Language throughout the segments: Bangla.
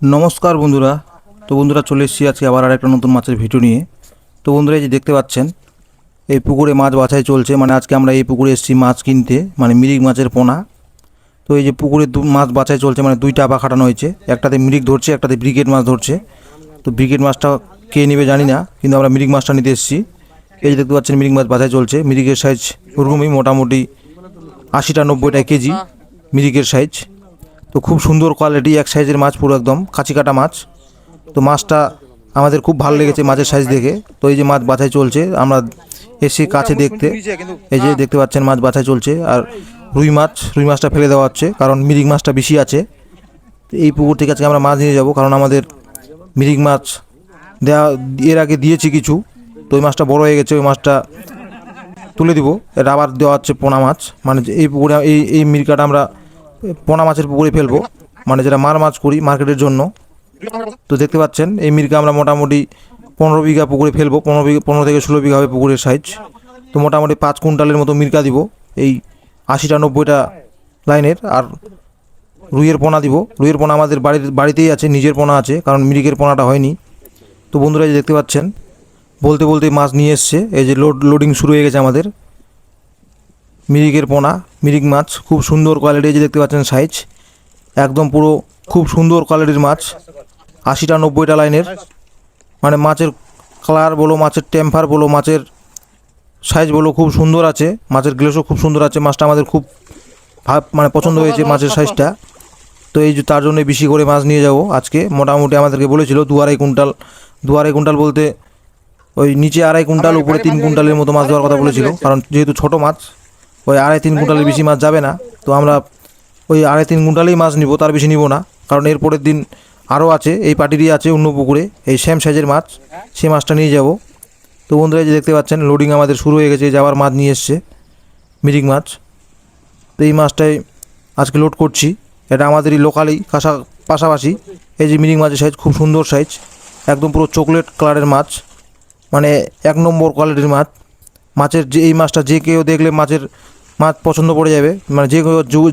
नमस्कार बंधुरा। तो बंधुरा चले एसेছি আজকে আবার আরেকটা নতুন মাছের ভিডিও নিয়ে। তো বন্ধুরা এই যে দেখতে পাচ্ছেন এই পুকুরে মাছ বাছাই চলছে, মানে আজকে আমরা এই পুকুরে এসেছি মাছ কিনতে, মানে মিরিক মাছের পোনা। তো এই যে পুকুরে মাছ বাছাই চলছে, মানে দুইটা আবা খাটানো হয়েছে, একটাতে মিরিক ধরছে একটাতে ব্রিগেড মাছ ধরছে। তো ব্রিগেড মাছটা কে নেবে জানি না, কিন্তু আমরা মিরিক মাছটা নিতে এসেছি। এই যে দেখতে পাচ্ছেন মিরিক মাছ বাছাই চলছে। মিরিকের সাইজ ওরকমই মোটামুটি 80টা 90টা কেজি মিরিকের সাইজ। তো খুব সুন্দর কোয়ালিটি, এক সাইজের মাছ, পুরো একদম কাঁচি কাটা মাছ। তো মাছটা আমাদের খুব ভালো লেগেছে মাছের সাইজ দেখে। তো এই যে মাছ বাছাই চলছে, আমরা এসে কাছে দেখতে, এই যে দেখতে পাচ্ছেন মাছ বাছাই চলছে। আর রুই মাছটা ফেলে দেওয়া হচ্ছে, কারণ মিরিক মাছটা বেশি আছে। এই পুকুর থেকে আজকে আমরা মাছ নিয়ে যাব, কারণ আমাদের মিরিক মাছ দেওয়া এর আগে দিয়েছি কিছু। তো ওই মাছটা বড় হয়ে গেছে, ওই মাছটা তুলে দিব। এটা আবার দেওয়া হচ্ছে পোনা মাছ, মানে এই পুকুরে এই মিরিকাটা আমরা পোনা মাছের পুকুরে ফেলবো, মানে যেটা মাছ করি মার্কেটের জন্য। তো দেখতে পাচ্ছেন এই মিরকা আমরা মোটামুটি 15 বিঘা পুকুরে ফেলবো, 15 থেকে 16 বিঘা হবে পুকুরের সাইজ। তো মোটামুটি 5 কুইন্টালের মতো মিরকা দিব, এই 80টা 90টা লাইনের। আর রুইয়ের পোনা দিব। রুইয়ের পোনা আমাদের বাড়িতেই আছে, নিজের পোনা আছে, কারণ মিরিকের পোনাটা হয়নি। তো বন্ধুরা এই যে দেখতে পাচ্ছেন বলতে বলতে মাছ নিয়ে এসছে, এই যে লোডিং শুরু হয়ে গেছে আমাদের মিরিকের পোনা। মিরিক মাছ খুব সুন্দর কোয়ালিটি, এই যে দেখতে পাচ্ছেন সাইজ একদম পুরো খুব সুন্দর কোয়ালিটির মাছ, 80টা 90টা লাইনের। মানে মাছের কালার বলো, মাছের টেম্পার বলো, মাছের সাইজ বলো, খুব সুন্দর আছে। মাছের গ্লেসও খুব সুন্দর আছে। মাছটা আমাদের খুব মানে পছন্দ হয়েছে মাছের সাইজটা। তো এই যে তার জন্য বেশি করে মাছ নিয়ে যাব আজকে। মোটামুটি আমাদেরকে বলেছিল 2-2.5 কুইন্টাল, 2-2.5 কুইন্টাল বলতে ওই নিচে 2.5 কুইন্টাল, উপরে 3 কুইন্টালের মতো মাছ দেওয়ার কথা বলেছিল, কারণ যেহেতু ছোটো মাছ ওই 2.5-3 কুইন্টালের বেশি মাছ যাবে না। তো আমরা ওই 2.5-3 কুইন্টালেই মাছ নিব, তার বেশি নিব না, কারণ এর পরের দিন আরও আছে, এই পার্টিরই আছে অন্য পুকুরে এই সেম সাইজের মাছ, সেই মাছটা নিয়ে যাব। তো বন্ধুরা যে দেখতে পাচ্ছেন লোডিং আমাদের শুরু হয়ে গেছে, যাওয়ার মাছ নিয়ে এসছে মিরিক মাছ। তো এই মাছটাই আজকে লোড করছি, এটা আমাদেরই লোকালই পাশাপাশি। এই যে মিরিক মাছের সাইজ খুব সুন্দর সাইজ, একদম পুরো চকলেট কালারের মাছ, মানে 1 নম্বর কোয়ালিটির মাছ। মাছের যে এই মাছটা যে কেউ দেখলে মাছ পছন্দ পড়ে যাবে, মানে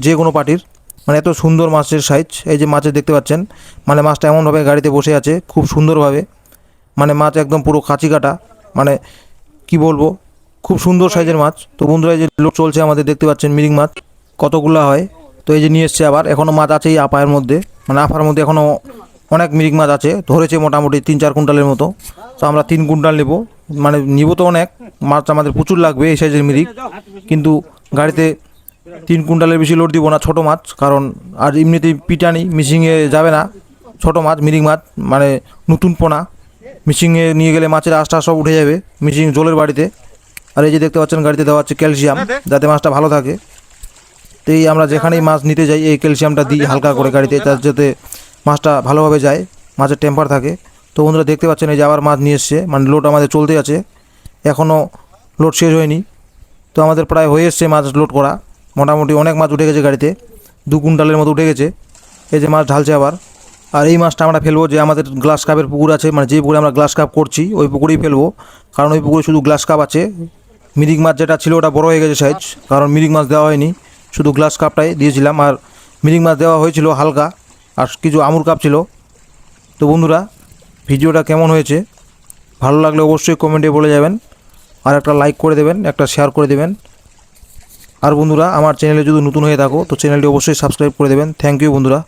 যে কোনো পার্টির, মানে এত সুন্দর মাছের সাইজ। এই যে মাছের দেখতে পাচ্ছেন, মানে মাছটা এমনভাবে গাড়িতে বসে আছে খুব সুন্দরভাবে, মানে মাছ একদম পুরো কাঁচি কাটা, মানে কি বলবো, খুব সুন্দর সাইজের মাছ। তো বন্ধুরা এই যে লোড চলছে আমাদের, দেখতে পাচ্ছেন মিরিক মাছ কতগুলো হয়। তো এই যে নিয়ে এসছে আবার, এখনও মাছ আছে এই আপায়ের মধ্যে, মানে আপার মধ্যে এখনও অনেক মিরিক মাছ আছে, ধরেছে মোটামুটি 3-4 কুইন্টালের মতো। তো আমরা 3 কুইন্টাল নেব, মানে নিব তো অনেক মাছ, আমাদের প্রচুর লাগবে এই সাইজের মিরিক, কিন্তু গাড়িতে 3 কুইন্টালের বেশি লোড দিব না, ছোটো মাছ, কারণ আর এমনিতেই পিটানি মিশিংয়ে যাবে না। ছোটো মাছ মিরিক মাছ, মানে নতুন পোনা, মিশিংয়ে নিয়ে গেলে মাছের আঁশটা সব উঠে যাবে মিশিং জলের বাড়িতে। আর এই যে দেখতে পাচ্ছেন গাড়িতে দেওয়া হচ্ছে ক্যালসিয়াম, যাতে মাছটা ভালো থাকে। তো এই আমরা যেখানেই মাছ নিতে যাই এই ক্যালসিয়ামটা দিই হালকা করে গাড়িতে, তার যাতে মাছটা ভালোভাবে যায়, মাছের টেম্পার থাকে। তো বন্ধুরা দেখতে পাচ্ছেন এই যে আবার মাছ নিয়ে এসছে, মানে লোড আমাদের চলতে আছে, এখনও লোড শেষ হয়নি। তো আমাদের প্রায় হয়ে এসছে মাছ লোড করা, মোটামুটি অনেক মাছ উঠে গেছে গাড়িতে, 2 কুইন্টালের মতো উঠে গেছে। এই যে মাছ ঢালছে আবার। আর এই মাছটা আমরা ফেলবো যে আমাদের গ্লাস কাপের পুকুর আছে, মানে যে পুকুরে আমরা গ্লাস কাপ করছি ওই পুকুরেই ফেলবো, কারণ ওই পুকুরে শুধু গ্লাস কাপ আছে। মিরিক মাছ যেটা ছিল ওটা বড় হয়ে গেছে সাইজ, কারণ মিরিক মাছ দেওয়া হয়নি, শুধু গ্লাস কাপটাই দিয়েছিলাম। আর মিরিক মাছ দেওয়া হয়েছিল হালকা, আর কিছু আমুর কাপ ছিল। তো বন্ধুরা ভিডিওটা কেমন হয়েছে, ভালো লাগলে অবশ্যই কমেন্টে বলে যাবেন, আর একটা লাইক করে দেবেন, একটা শেয়ার করে দেবেন। আর বন্ধুরা আমার চ্যানেলে যদি নতুন হয়ে থাকো তো চ্যানেলটি অবশ্যই সাবস্ক্রাইব করে দেবেন। থ্যাংক ইউ বন্ধুরা।